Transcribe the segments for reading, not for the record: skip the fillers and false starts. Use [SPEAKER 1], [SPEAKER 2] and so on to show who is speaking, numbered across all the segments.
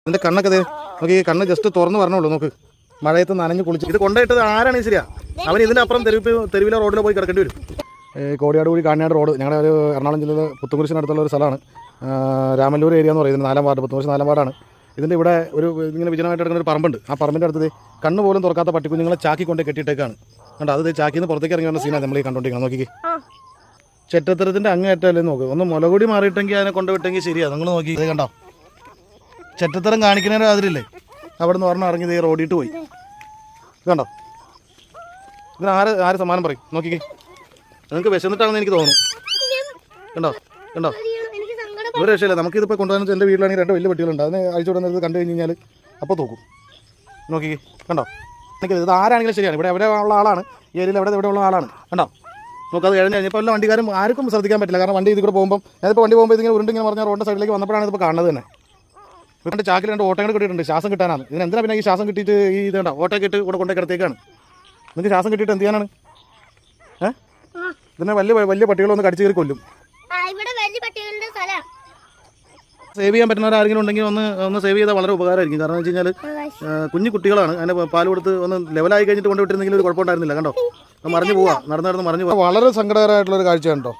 [SPEAKER 1] ഇതിൻ്റെ കണ്ണൊക്കെ നോക്കി, കണ്ണ് ജസ്റ്റ് തുറന്ന് പറഞ്ഞോളൂ. നോക്ക്, മഴയത്ത് നനഞ്ഞ് കുളിച്ച്. ഇത് കൊണ്ടുപോയിട്ടത് ആരാണ് ശരിയാ? അവൻ ഇതിനപ്പുറം തെരുവിലെ റോഡിൽ പോയി കിടക്കേണ്ടി വരും. കോടിയാട് കൂടി കാഞ്ഞാട് റോഡ് ഞങ്ങളുടെ ഒരു എറണാകുളം ജില്ലയിൽ പുത്തുകുരിശിനടുത്തുള്ള ഒരു സ്ഥലമാണ്. രാമല്ലൂർ ഏരിയ എന്ന് പറയുന്നത് 4-ാം വാർഡ്, പുത്തുകുരിശ് 4-ാം വാർഡാണ്. ഇതിൻ്റെ ഇവിടെ ഒരു ഇങ്ങനെ വിജനമായിട്ട് കിടക്കുന്ന ഒരു പറമ്പുണ്ട്. ആ പറമ്പിൻ്റെ അടുത്ത് കണ്ണ് പോലും തുറക്കാത്ത പട്ടിക്കുഞ്ഞുങ്ങളെ ചാക്കി കൊണ്ട് കെട്ടിയിട്ടേക്കാണ്. കണ്ടോ, അത് ചാക്കിൽ നിന്ന് പുറത്തേക്ക് ഇറങ്ങി വന്ന സീനാണ് നമ്മൾ ഈ കണ്ടോണ്ടിരിക്കണം. നോക്കി, ചെറ്റത്തരത്തിൻ്റെ അങ്ങേറ്റല്ലേ നോക്ക്. ഒന്ന് മുലകൂടി മാറിയിട്ടെങ്കിൽ അതിനെ കൊണ്ടുവിട്ടെങ്കിൽ ശരിയാണ്. നിങ്ങൾ നോക്കി, ഇത് കണ്ടോ, ചെറ്റത്തരം കാണിക്കുന്നതിന് അതിരില്ലേ, അവിടെ നിന്ന് പറഞ്ഞ് ഇറങ്ങി റോഡിട്ട് പോയി. ഇത് കണ്ടോ, ഇതിന് ആര് സമ്മാനം പറയും? നോക്കിക്കേ, നിങ്ങൾക്ക് വിശന്നിട്ടാണെന്ന് എനിക്ക് തോന്നുന്നു. കണ്ടോ കണ്ടോ, ഒരു രക്ഷയില്ല. നമുക്കിതിപ്പോൾ കൊണ്ടുവന്നിട്ട് എൻ്റെ വീട്ടിലാണെങ്കിൽ 2 വലിയ പട്ടികളുണ്ട്. അതിനെ അഴിച്ചു വിടുന്നത് കണ്ടു കഴിഞ്ഞാൽ അപ്പോൾ തോക്കും. നോക്കിക്കേ, കണ്ടോ, എനിക്ക് ഇത് ആരാണെങ്കിലും ശരിയാണ്. ഇവിടെ ഉള്ള ആളാണ്, ഈ ഏരിയയിൽ ഇവിടെ ഉള്ള ആളാണ്. കണ്ടോ, നോക്കത് കഴിഞ്ഞ് കഴിഞ്ഞപ്പോൾ എല്ലാ വണ്ടിക്കാരും ആർക്കും ശ്രദ്ധിക്കാൻ പറ്റില്ല. കാരണം വണ്ടി ഇതിൽ കൂടെ പോകുമ്പോൾ, ഞാനിപ്പോൾ വണ്ടി പോകുമ്പോൾ ഇതിങ്ങനെ ഉരുണ്ടിങ്ങനെ പറഞ്ഞാൽ റോഡിൻ്റെ സൈഡിലേക്ക് വന്നപ്പോഴാണ് ഇതിപ്പോൾ കാണുന്നത് തന്നെ. ഇവിടെ ചാക്കിൽ 2 ഓട്ടങ്ങൾ കിട്ടിയിട്ടുണ്ട്, ശ്വാസം കിട്ടാനാണ്. ഇതിന് എന്തിനാ പിന്നെ ഈ ശ്വാസം കിട്ടിയിട്ട് ഈ ഇത് കണ്ടോ ഓട്ടൊക്കെ ഇട്ട് ഇവിടെ കൊണ്ടേ കിടത്തേക്കാണ്. നിങ്ങൾക്ക് ശ്വാസം കിട്ടിയിട്ട് എന്ത് ചെയ്യാനാണ്? ഇതിനെ വലിയ പട്ടികളൊന്ന് കടിച്ചു കയറി കൊല്ലും. സേവ് ചെയ്യാൻ പറ്റുന്നവർ ആരെങ്കിലും ഉണ്ടെങ്കിൽ ഒന്ന് സേവ് ചെയ്താൽ വളരെ ഉപകാരമായിരിക്കും. കാരണം എന്ന് വെച്ച് കഴിഞ്ഞാൽ കുഞ്ഞു കുട്ടികളാണ്. അതിനെ പാൽ കൊടുത്ത് ഒന്ന് ലെവലായി കഴിഞ്ഞിട്ട് കൊണ്ടുവിട്ടിരുന്നെങ്കിൽ ഒരു കുഴപ്പമുണ്ടായിരുന്നില്ല. കണ്ടോ, മറിഞ്ഞു പോവാ, നടന്ന് മറിഞ്ഞു പോവാ. വളരെ സങ്കടകരമായിട്ടുള്ളൊരു കാഴ്ചയാണ് കേട്ടോ.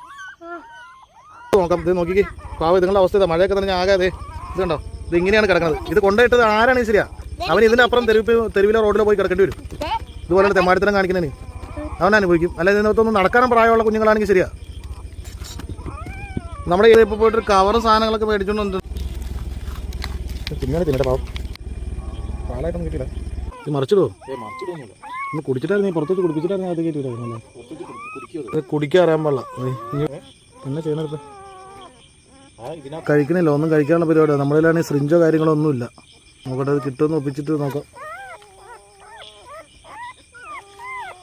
[SPEAKER 1] നോക്കാം, ഇത് നോക്കിക്കേ, പാവം നിങ്ങളുടെ അവസ്ഥ ഇതാ. മഴയൊക്കെ തന്നെ ആകാതെ ഇത് കണ്ടോ, ഇത് ഇങ്ങനെയാണ് കിടക്കുന്നത്. ഇത് കൊണ്ടുപോയിട്ടത് ആരാണ് ശരിയാ? അവൻ ഇതിനപ്പുറം തെരുവിലെ റോഡിൽ പോയി കിടക്കേണ്ടി വരും. ഇതുപോലെ തെമ്മാടിത്തരം കാണിക്കുന്നതിന് അവൻ അനുഭവിക്കും. അല്ലെങ്കിൽ ഇതിനകത്തൊന്ന് നടക്കാനും പ്രായമുള്ള കുഞ്ഞുങ്ങളാണെങ്കിൽ ശരിയാ. നമ്മുടെ ഇപ്പോൾ പോയിട്ട് കവറും സാധനങ്ങളൊക്കെ മേടിച്ചോണ്ട് തിന്നാണ് തിന്നട്ടെ. പാവം പാലായിട്ടൊന്നും കിട്ടിയില്ല. ഇത് മറിച്ചിടുമോ? ഇന്ന് കുടിച്ചിട്ടായിരുന്നു, പുറത്തേക്ക് കുടിപ്പിച്ചിട്ടായിരുന്നു. അത് കയറ്റില്ല, കുടിക്കാൻ അറിയാൻ പാടില്ല. എന്നാ ചെയ്യണത്? കഴിക്കണില്ല, ഒന്നും കഴിക്കാനുള്ള പരിപാടിയാണ്. നമ്മളിലാണെങ്കിൽ സിറിഞ്ചോ കാര്യങ്ങളോ ഒന്നുമില്ല. നോക്കട്ടെ, അത് കിട്ടുമെന്ന് ഒപ്പിച്ചിട്ട് നോക്കാം.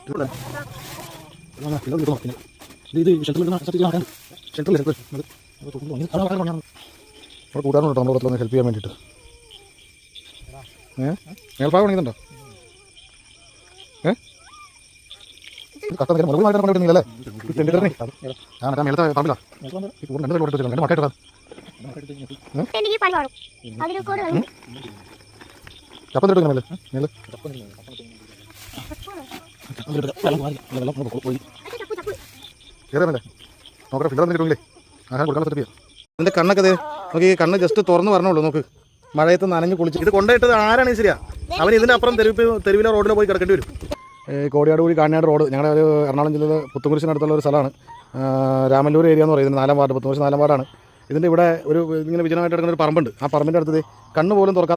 [SPEAKER 1] നമ്മുടെ കൂട്ടാറുണ്ട് നമ്മുടെ കൂട്ടത്തിലൊന്ന് ഹെൽപ്പ് ചെയ്യാൻ വേണ്ടിയിട്ട്. മേൽഭാഗം പണിയുന്നുണ്ടോ? കത്തല്ലേ ഞാൻ മേലത്തെ പറമ്പില്ല മക്കായിട്ട് ചപ്പം എടുക്കണം മേലെ മേലെ കയറാമല്ലേ നോക്കട്ടെ. ഫില്ലർ കിട്ടുമെങ്കിലേ ആഹാരം കൊടുക്കാൻ സെറ്റ് ചെയ്യാം. ഇതിൻ്റെ കണ്ണൊക്കെ നോക്കി, കണ്ണ് ജസ്റ്റ് തുറന്ന് പറഞ്ഞോളൂ. നോക്ക്, മഴയത്ത് നനഞ്ഞ് കുളിച്ച്. ഇത് കൊണ്ടുപോയിട്ടത് ആരാണ് ശരിയാ? അവൻ ഇതിനപ്പുറം തെരുവിലെ റോഡിൽ പോയി കിടക്കേണ്ടി വരും. കോടിയാട് കൂടി കാഞ്ഞാട് റോഡ് ഞങ്ങളുടെ ഒരു എറണാകുളം ജില്ലയിൽ പുത്തുകുരിശിനടുത്തുള്ള ഒരു സ്ഥലമാണ്. രാമല്ലൂർ ഏരിയ എന്ന് പറയുന്നത് 4-ാം വാർഡ്, പുത്തുകുരിശ് 4-ാം വാർഡാണ്. ഇതിൻ്റെ ഇവിടെ ഒരു ഇങ്ങനെ വിജനമായിട്ട് കിടക്കുന്ന ഒരു പറമ്പുണ്ട്. ആ പറമ്പിൻ്റെ അടുത്ത് കണ്ണ് പോലും തുറക്കാത്ത